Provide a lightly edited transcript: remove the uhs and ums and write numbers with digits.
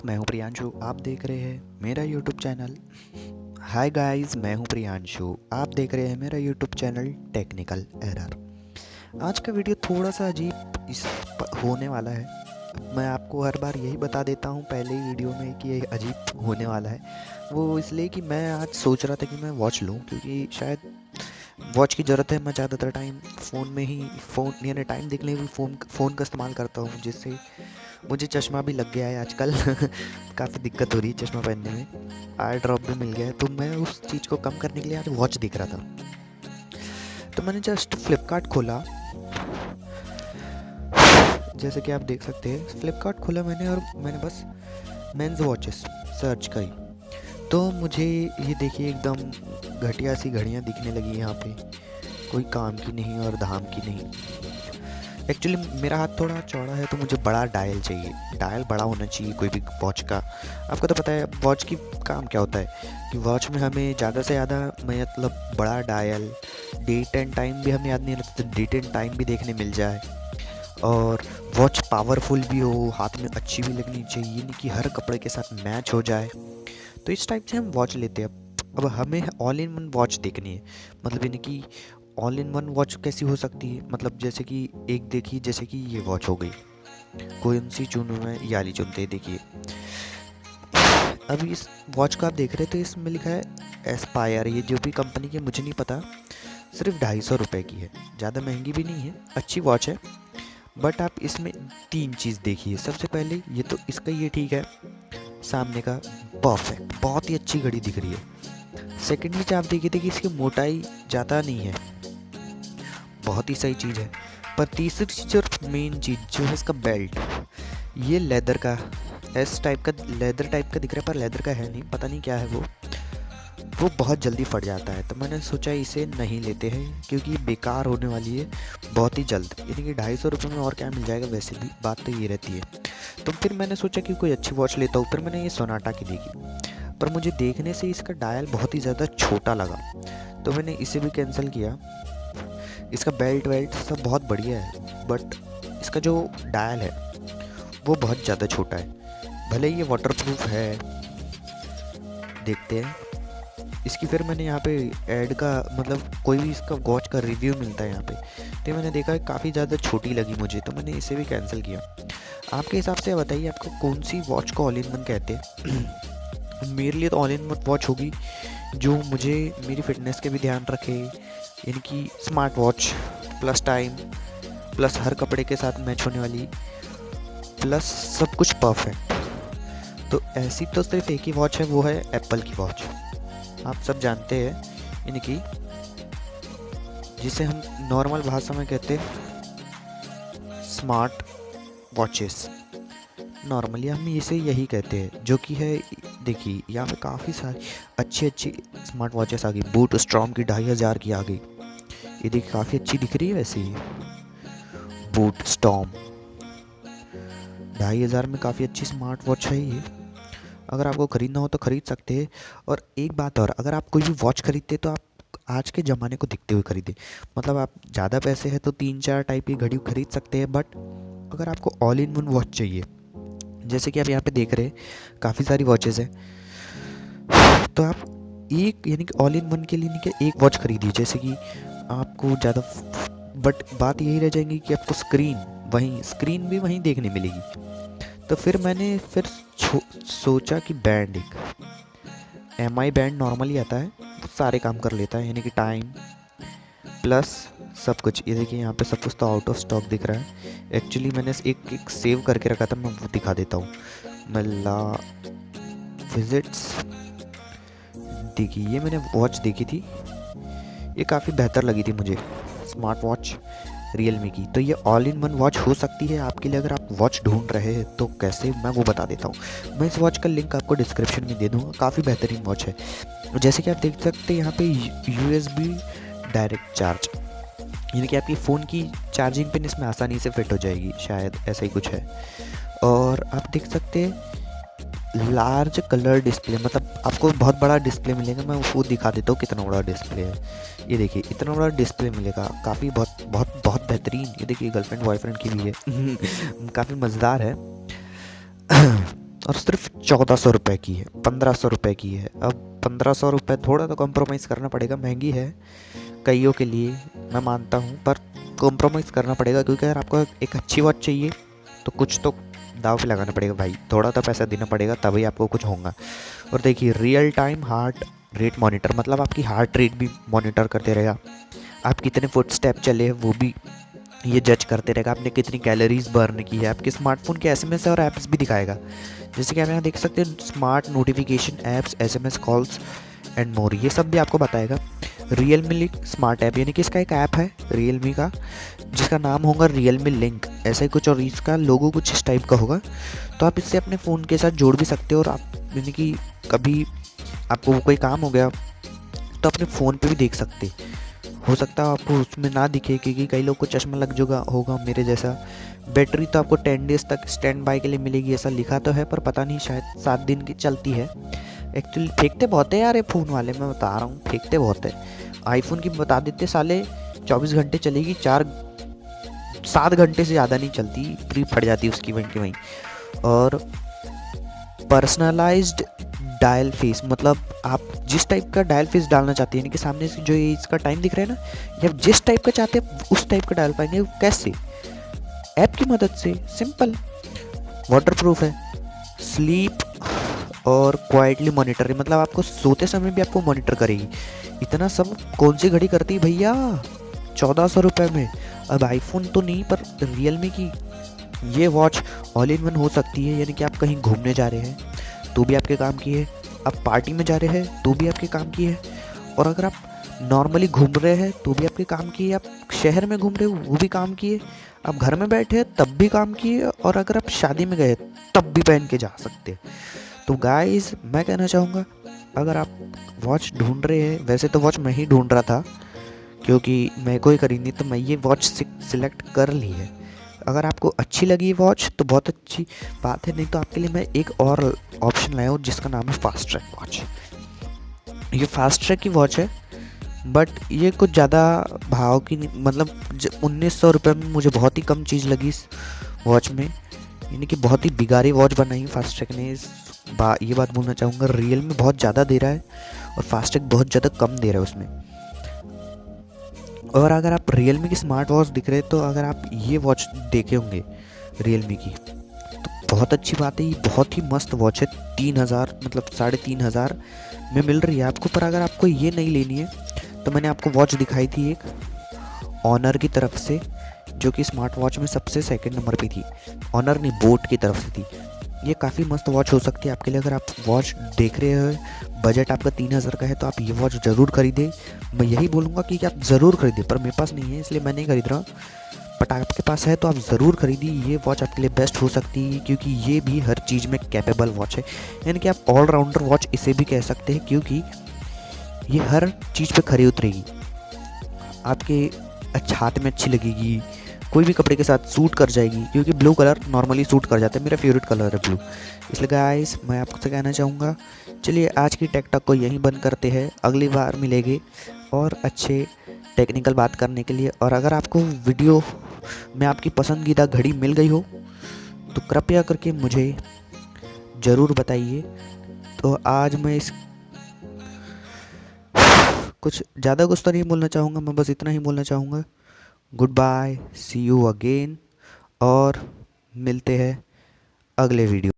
मैं हूं प्रियांशु। आप देख रहे हैं मेरा यूट्यूब चैनल। हाय गाइस, मैं हूं प्रियांशु। आप देख रहे हैं मेरा यूट्यूब चैनल टेक्निकल एरर। आज का वीडियो थोड़ा सा अजीब होने वाला है। मैं आपको हर बार यही बता देता हूं पहले ही वीडियो में कि ये अजीब होने वाला है। वो इसलिए कि मैं आज सोच रहा था कि मैं वॉच लूं, क्योंकि शायद वॉच की ज़रूरत है। मैं ज़्यादातर टाइम फ़ोन में ही फ़ोन यानी टाइम देखने में फ़ोन का इस्तेमाल करता हूँ, जिससे मुझे चश्मा भी लग गया है आजकल। काफ़ी दिक्कत हो रही है चश्मा पहनने में। आई ड्रॉप भी मिल गया है, तो मैं उस चीज़ को कम करने के लिए आज वॉच देख रहा था। तो मैंने जस्ट फ्लिपकार्ट खोला, जैसे कि आप देख सकते हैं फ्लिपकार्ट खोला मैंने, और मैंने बस मेंस वॉचेस सर्च करी। तो मुझे ये देखिए एकदम घटिया सी घड़ियाँ दिखने लगी यहाँ पे, कोई काम की नहीं और धाम की नहीं। एक्चुअली मेरा हाथ थोड़ा चौड़ा है, तो मुझे बड़ा डायल चाहिए। डायल बड़ा होना चाहिए कोई भी वॉच का। आपको तो पता है वॉच की काम क्या होता है, कि वॉच में हमें ज़्यादा से ज़्यादा मतलब बड़ा डायल, डेट एंड टाइम भी हमें याद नहीं रहता, तो डेट एंड टाइम भी देखने मिल जाए, और वॉच पावरफुल भी हो, हाथ में अच्छी भी लगनी चाहिए, नहीं कि हर कपड़े के साथ मैच हो जाए। तो इस टाइप से हम वॉच लेते हैं। अब हमें ऑल इन वन वॉच देखनी है, मतलब यानी कि ऑल इन वन वॉच कैसी हो सकती है, मतलब जैसे कि एक देखिए, जैसे कि ये वॉच हो गई, कौन सी चुनूँ मैं, ये वाली चुनते हैं। देखिए अभी इस वॉच को आप देख रहे थे, इसमें लिखा है एस्पायर। ये जो भी कंपनी की मुझे नहीं पता, सिर्फ 250 रुपये की है, ज़्यादा महंगी भी नहीं है, अच्छी वॉच है। बट आप इसमें 3 चीज़ देखिए। सबसे पहले ये तो इसका ये ठीक है, सामने का परफेक्ट, बहुत ही अच्छी घड़ी दिख रही है। सेकेंड चीज़ आप देखिए थे कि इसकी मोटाई ज़्यादा नहीं है, बहुत ही सही चीज़ है। पर तीसरी चीज़ और मेन चीज़ जो है इसका बेल्ट, ये लेदर का, एस टाइप का, लेदर टाइप का दिख रहा है, पर लेदर का है नहीं, पता नहीं क्या है वो बहुत जल्दी फट जाता है। तो मैंने सोचा इसे नहीं लेते हैं, क्योंकि ये बेकार होने वाली है बहुत ही जल्द। यानी कि 250 रुपये में और क्या मिल जाएगा, वैसे भी बात तो ये रहती है। तो फिर मैंने सोचा कि कोई अच्छी वॉच लेता हूँ। फिर मैंने ये सोनाटा की देखी, पर मुझे देखने से इसका डायल बहुत ही ज़्यादा छोटा लगा, तो मैंने इसे भी कैंसिल किया। इसका बेल्ट वेल्ट सब बहुत बढ़िया है, बट इसका जो डायल है वो बहुत ज़्यादा छोटा है। भले ही ये वाटरप्रूफ है, देखते हैं इसकी। फिर मैंने यहाँ पे ऐड का, मतलब कोई भी इसका वॉच का रिव्यू मिलता है यहाँ पे, तो मैंने देखा काफ़ी ज़्यादा छोटी लगी मुझे, तो मैंने इसे भी कैंसिल किया। आपके हिसाब से बताइए, आपको कौन सी वॉच को ऑल इन वन कहते हैं? मेरे लिए तो ऑल इन वन वॉच होगी जो मुझे मेरी फिटनेस के भी ध्यान रखे, यानी कि smart watch plus time plus हर कपड़े के साथ मैच होने वाली, प्लस सब कुछ परफेक्ट। तो ऐसी तो सिर्फ एक ही वॉच है, वो है एप्पल की वॉच। आप सब जानते हैं, यानी कि जिसे हम नॉर्मल भाषा में कहते हैं स्मार्ट वॉचेस। नॉर्मली हम इसे यही कहते हैं, जो कि है, देखिए यहाँ पे काफ़ी सारी अच्छी अच्छी स्मार्ट वॉचेस आ गई। बूट स्ट्रॉम की 2500 की आ गई, ये देखिए काफ़ी अच्छी दिख रही है। वैसे ही बूट स्टॉर्म 2500 में काफ़ी अच्छी स्मार्ट वॉच है ये। अगर आपको ख़रीदना हो तो ख़रीद सकते हैं। और एक बात और, अगर आप कोई भी वॉच खरीदते तो आप आज के ज़माने को देखते हुए खरीदें। मतलब आप ज़्यादा पैसे हैं तो 3-4 टाइप की घड़ी खरीद सकते हैं, बट अगर आपको ऑल इन वन वॉच चाहिए, जैसे कि आप यहाँ पे देख रहे हैं काफ़ी सारी वॉचेस हैं, तो आप एक, यानी कि ऑल इन वन के लिए नहीं कि एक वॉच खरीदिए, जैसे कि आपको ज़्यादा, बट बात यही रह जाएगी कि आपको स्क्रीन भी वहीं देखने मिलेगी। तो फिर मैंने सोचा कि बैंड, एक MI बैंड नॉर्मली आता है, वो सारे काम कर लेता है, यानी कि टाइम प्लस सब कुछ। ये देखिए यहाँ पे सब कुछ तो आउट ऑफ स्टॉक दिख रहा है। एक्चुअली मैंने एक सेव करके रखा था, मैं वो दिखा देता हूँ। मला विजिट्स, देखिए ये मैंने वॉच देखी थी, ये काफ़ी बेहतर लगी थी मुझे, स्मार्ट वॉच रियलमी की। तो ये ऑल इन वन वॉच हो सकती है आपके लिए। अगर आप वॉच ढूंढ रहे हैं तो कैसे, मैं वो बता देता हूँ। मैं इस वॉच का लिंक आपको डिस्क्रिप्शन में दे दूँगा, काफ़ी बेहतरीन वॉच है। जैसे कि आप देख सकते हैं यहाँ पे USB डायरेक्ट चार्ज, यानी कि आपकी फ़ोन की चार्जिंग पिन इसमें आसानी से फिट हो जाएगी, शायद ऐसा ही कुछ है। और आप देख सकते हैं लार्ज कलर डिस्प्ले, मतलब आपको बहुत बड़ा डिस्प्ले मिलेगा। मैं वो दिखा देता हूँ कितना बड़ा डिस्प्ले है। ये देखिए इतना बड़ा डिस्प्ले मिलेगा, काफ़ी बहुत बहुत बहुत बेहतरीन। ये देखिए गर्लफ्रेंड बॉयफ्रेंड की भी है। काफ़ी मज़ेदार है। और सिर्फ 1400 रुपये की है, 1500 रुपये की है। अब 1500 रुपये थोड़ा तो कॉम्प्रोमाइज़ करना पड़ेगा, महंगी है कईयों के लिए, मैं मानता हूँ, पर कॉम्प्रोमाइज़ करना पड़ेगा क्योंकि अगर आपको एक अच्छी वॉच चाहिए तो कुछ तो दाव पे लगाना पड़ेगा भाई, थोड़ा तो पैसा देना पड़ेगा तभी आपको कुछ होगा। और देखिए real time heart rate monitor, मतलब आपकी हार्ट रेट भी मॉनिटर करते रहेगा, आप कितने फुट स्टेप चले हैं वो भी ये जज करते रहेगा, आपने कितनी कैलोरीज बर्न की है, आपके स्मार्टफोन के एसएमएस और ऐप्स भी दिखाएगा। जैसे कि आप यहाँ देख सकते हैं smart notification apps, SMS calls and more, ये सब भी आपको बताएगा। रियलमी लिंक स्मार्ट ऐप, यानी कि इसका एक ऐप है रियलमी का जिसका नाम होगा रियलमी लिंक, ऐसा ही कुछ, और इसका लोगो कुछ इस टाइप का होगा। तो आप इससे अपने फ़ोन के साथ जोड़ भी सकते हो, और आप यानी कि कभी आपको कोई काम हो गया तो अपने फ़ोन पे भी देख सकते। हो सकता है आपको उसमें ना दिखे क्योंकि कई लोग को चश्मा लग जोगा होगा मेरे जैसा। बैटरी तो आपको 10 डेज़ तक स्टैंड बाय के लिए मिलेगी, ऐसा लिखा तो है, पर पता नहीं, शायद 7 दिन की चलती है। एक्चुअली फेंकते बहुत है यार ये फ़ोन वाले, मैं बता रहा हूँ फेंकते बहुत है। आईफोन की बता देते साले 24 घंटे चलेगी, 7 घंटे से ज़्यादा नहीं चलती, पूरी फट जाती है उसकी वहीं की वहीं। और पर्सनलाइज्ड डायल फेस, मतलब आप जिस टाइप का डायल फेस डालना चाहते हैं, यानी कि सामने से जो ये इसका टाइम दिख रहा है ना, या जिस टाइप का चाहते हैं उस टाइप का डाल पाएंगे। कैसे? ऐप की मदद से, सिंपल, वाटरप्रूफ है, स्लीप और क्वाइटली मॉनिटर, मतलब आपको सोते समय भी आपको मॉनिटर करेगी। इतना सब कौन सी घड़ी करती है भैया 1400 रुपये में? अब आईफोन तो नहीं, पर रियलमी की ये वॉच ऑल इन वन हो सकती है, यानी कि आप कहीं घूमने जा रहे हैं तो भी आपके काम की है, आप पार्टी में जा रहे हैं तो भी आपके काम की है, और अगर आप नॉर्मली घूम रहे हैं तो भी आपके काम की है, आप शहर में घूम रहे हो वो भी काम की है, आप घर में बैठे हैं तब भी काम की है, और अगर आप शादी में गए तब भी पहन के जा सकते हैं। तो गाइस मैं कहना चाहूँगा, अगर आप वॉच ढूंढ रहे हैं, वैसे तो वॉच मैं ही ढूंढ रहा था क्योंकि मैं को ही खरीदनी, तो मैं ये वॉच सिलेक्ट कर ली है। अगर आपको अच्छी लगी वॉच तो बहुत अच्छी बात है, नहीं तो आपके लिए मैं एक और ऑप्शन लाया हूँ जिसका नाम है फास्ट ट्रैक वॉच। ये फास्ट ट्रैक की वॉच है, बट ये कुछ ज़्यादा भाव की नहीं, मतलब 1900 रुपये में मुझे बहुत ही कम चीज़ लगी इस वॉच में, यानी कि बहुत ही बिगाड़ी वॉच बनाई फास्ट ट्रैक ने। ये बात बोलना चाहूँगा, रियल में बहुत ज़्यादा दे रहा है और फास्ट ट्रैक बहुत ज़्यादा कम दे रहा है उसमें। और अगर आप रियलमी की स्मार्ट वॉच दिख रहे हैं, तो अगर आप ये वॉच देखे होंगे रियलमी की तो बहुत अच्छी बात है, ये बहुत ही मस्त वॉच है। 3000 मतलब 3500 में मिल रही है आपको। पर अगर आपको ये नहीं लेनी है तो मैंने आपको वॉच दिखाई थी एक ऑनर की तरफ से, जो कि स्मार्ट वॉच में सबसे सेकंड नंबर पे थी। ऑनर नहीं, बोट की तरफ से थी। ये काफ़ी मस्त वॉच हो सकती है आपके लिए। अगर आप वॉच देख रहे हो, बजट आपका 3000 का है, तो आप ये वॉच ज़रूर खरीदें। मैं यही बोलूँगा कि आप ज़रूर खरीदें, पर मेरे पास नहीं है इसलिए मैं नहीं खरीद रहा, बट आपके पास है तो आप ज़रूर खरीदिए। ये वॉच आपके लिए बेस्ट हो सकती है क्योंकि ये भी हर चीज़ में कैपेबल वॉच है, यानी कि आप ऑलराउंडर वॉच इसे भी कह सकते हैं, क्योंकि ये हर चीज़ पे खरी उतरेगी। आपके हाथ में अच्छी लगेगी, कोई भी कपड़े के साथ सूट कर जाएगी, क्योंकि ब्लू कलर नॉर्मली सूट कर जाता है, मेरा फेवरेट कलर है ब्लू। इसलिए गाइस मैं आपसे कहना चाहूँगा, चलिए आज की टेक टॉक को यहीं बंद करते हैं, अगली बार मिलेंगे और अच्छे टेक्निकल बात करने के लिए। और अगर आपको वीडियो में आपकी पसंदीदा घड़ी मिल गई हो तो कृपया करके मुझे ज़रूर बताइए। तो आज मैं इस कुछ ज़्यादा कुछ तो नहीं बोलना चाहूँगा, मैं बस इतना ही बोलना चाहूँगा, goodbye, see you again, और मिलते हैं अगले वीडियो।